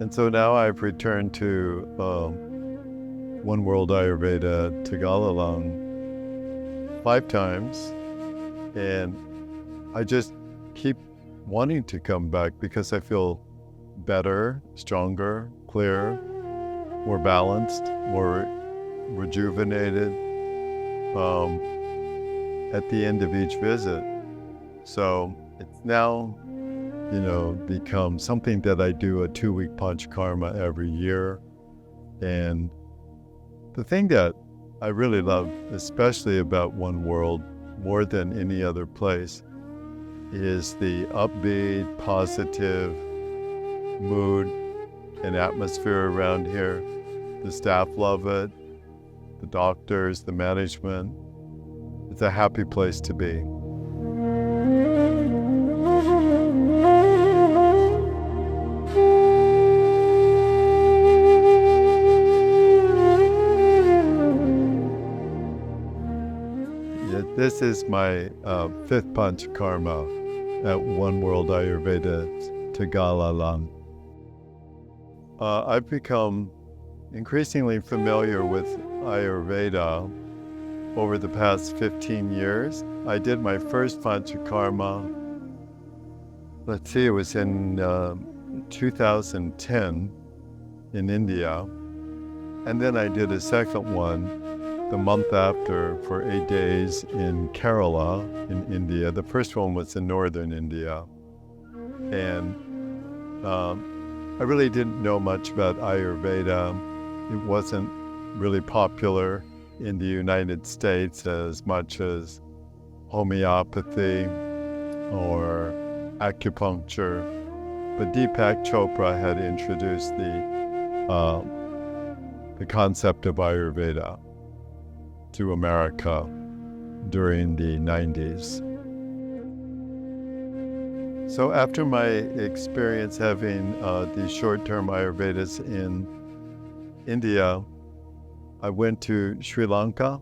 And so now I've returned to Oneworld Ayurveda Tegallalang 5 times, and I just keep wanting to come back because I feel better, stronger, clearer, more balanced, more rejuvenated at the end of each visit. So it's now, become something that I do a 2-week Panchakarma every year. And the thing that I really love, especially about Oneworld, more than any other place, is the upbeat, positive mood and atmosphere around here. The staff love it, the doctors, the management. It's a happy place to be. This is my 5th Panchakarma at Oneworld Ayurveda Tegallalang. I've become increasingly familiar with Ayurveda over the past 15 years. I did my first Panchakarma, it was in 2010 in India. And then I did a second one the month after for 8 days in Kerala in India. The first one was in northern India. And I really didn't know much about Ayurveda. It wasn't really popular in the United States as much as homeopathy or acupuncture. But Deepak Chopra had introduced the concept of Ayurveda to America during the 90s. So after my experience having these short-term Ayurvedas in India, I went to Sri Lanka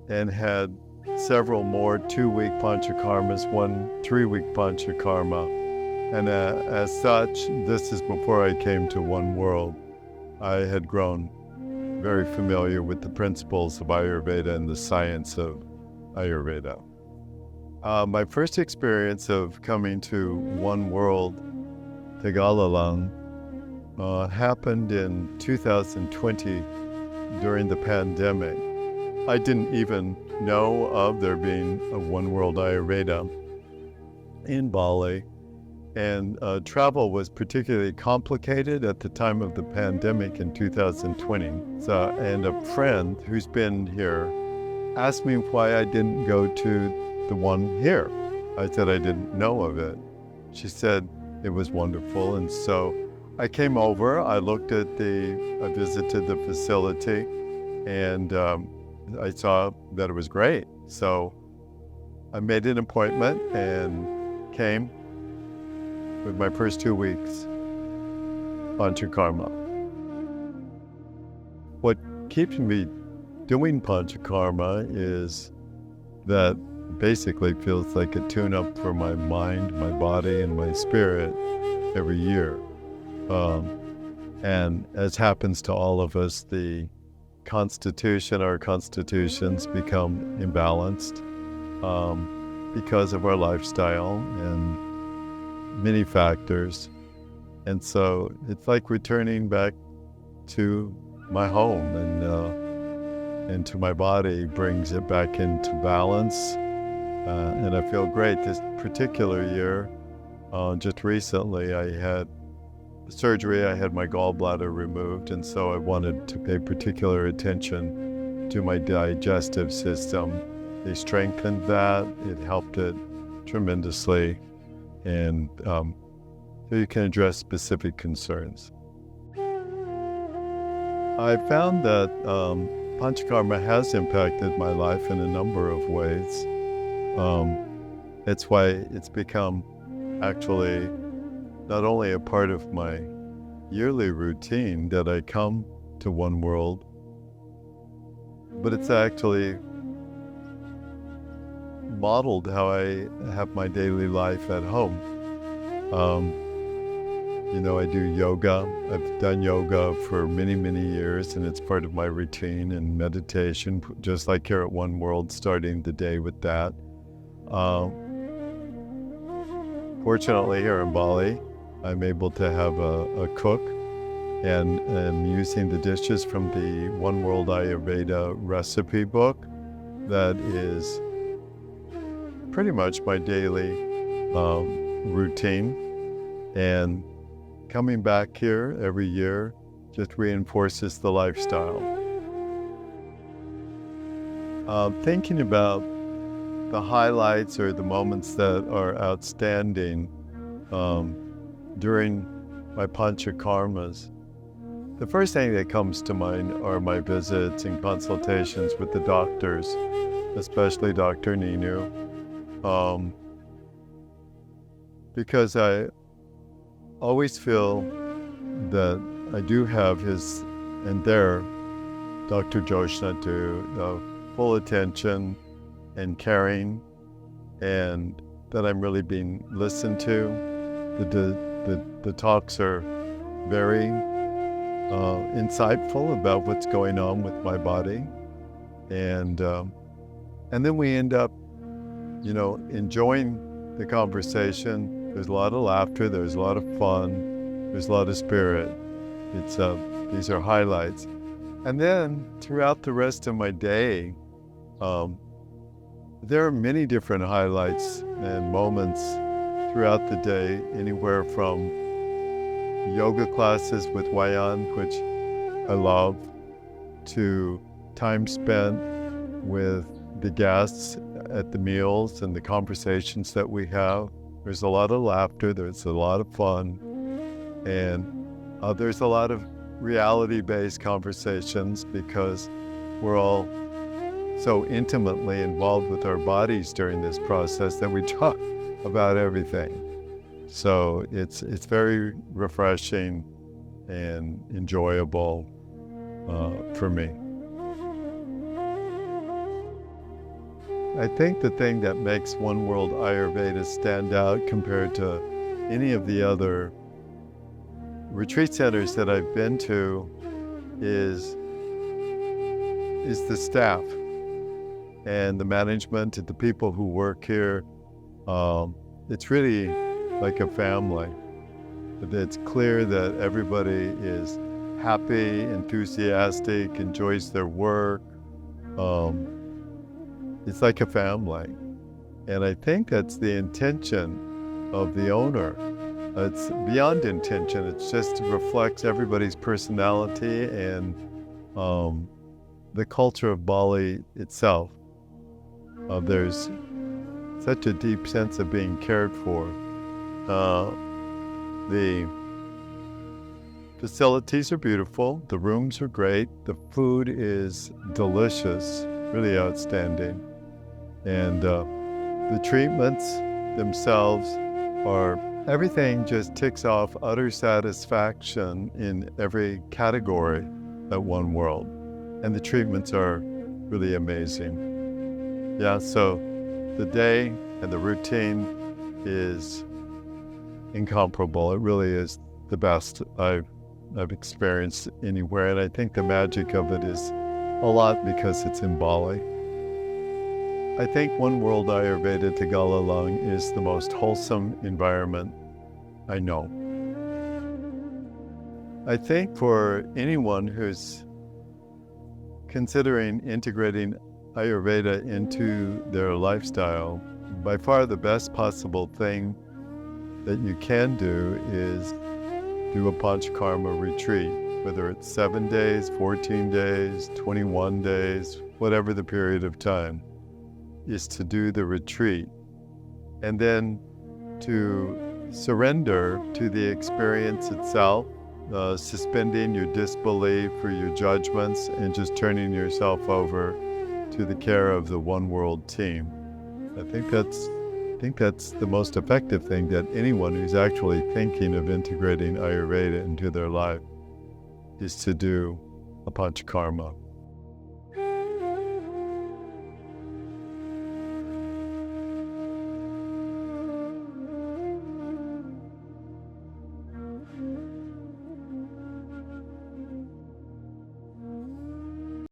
and had several more 2-week Panchakarmas, one 3-week Panchakarma. And as such, this is before I came to Oneworld. I had grown very familiar with the principles of Ayurveda and the science of Ayurveda. My first experience of coming to Oneworld Tegallalang happened in 2020 during the pandemic. I didn't even know of there being a Oneworld Ayurveda in Bali. And travel was particularly complicated at the time of the pandemic in 2020. And a friend who's been here asked me why I didn't go to the one here. I said I didn't know of it. She said it was wonderful. And so I came over, I visited the facility, and I saw that it was great. So I made an appointment and came with my first 2 weeks Panchakarma. What keeps me doing Panchakarma is that basically feels like a tune-up for my mind, my body, and my spirit every year. And as happens to all of us, our constitutions become imbalanced because of our lifestyle and many factors. And so it's like returning back to my home, and to my body brings it back into balance. And I feel great. This particular year, just recently, I had surgery. I had my gallbladder removed, and so I wanted to pay particular attention to my digestive system. They strengthened that. It helped it tremendously. And so you can address specific concerns. I found that Panchakarma has impacted my life in a number of ways. That's why it's become actually not only a part of my yearly routine that I come to Oneworld, but it's actually modeled how I have my daily life at home. I do yoga. I've done yoga for many, many years, and it's part of my routine and meditation, just like here at Oneworld, starting the day with that. Fortunately, here in Bali, I'm able to have a cook, and I'm using the dishes from the Oneworld Ayurveda recipe book that is pretty much my daily routine. And coming back here every year just reinforces the lifestyle. Thinking about the highlights or the moments that are outstanding during my Panchakarmas, the first thing that comes to mind are my visits and consultations with the doctors, especially Dr. Ninnu, because I always feel that I do have his and their, Dr. Joshna, to full attention and caring, and that I'm really being listened to. The talks are very insightful about what's going on with my body, and then we end up, enjoying the conversation. There's a lot of laughter, there's a lot of fun, there's a lot of spirit. These are highlights. And then throughout the rest of my day, there are many different highlights and moments throughout the day, anywhere from yoga classes with Wayan, which I love, to time spent with the guests at the meals and the conversations that we have. There's a lot of laughter, there's a lot of fun, and there's a lot of reality-based conversations because we're all so intimately involved with our bodies during this process that we talk about everything. So it's very refreshing and enjoyable for me. I think the thing that makes Oneworld Ayurveda stand out compared to any of the other retreat centers that I've been to is the staff and the management and the people who work here. It's really like a family. It's clear that everybody is happy, enthusiastic, enjoys their work. It's like a family. And I think that's the intention of the owner. It's beyond intention. It just reflects everybody's personality and the culture of Bali itself. There's such a deep sense of being cared for. The facilities are beautiful. The rooms are great. The food is delicious, really outstanding. And the treatments themselves are, everything just ticks off utter satisfaction in every category at Oneworld. And the treatments are really amazing. Yeah, so the day and the routine is incomparable. It really is the best I've experienced anywhere. And I think the magic of it is a lot because it's in Bali. I think Oneworld Ayurveda Tegallalang is the most wholesome environment I know. I think for anyone who's considering integrating Ayurveda into their lifestyle, by far the best possible thing that you can do is do a Panchakarma retreat, whether it's 7 days, 14 days, 21 days, whatever the period of time, is to do the retreat. And then to surrender to the experience itself, suspending your disbelief or your judgments and just turning yourself over to the care of the Oneworld team. I think that's the most effective thing that anyone who's actually thinking of integrating Ayurveda into their life is to do a Panchakarma.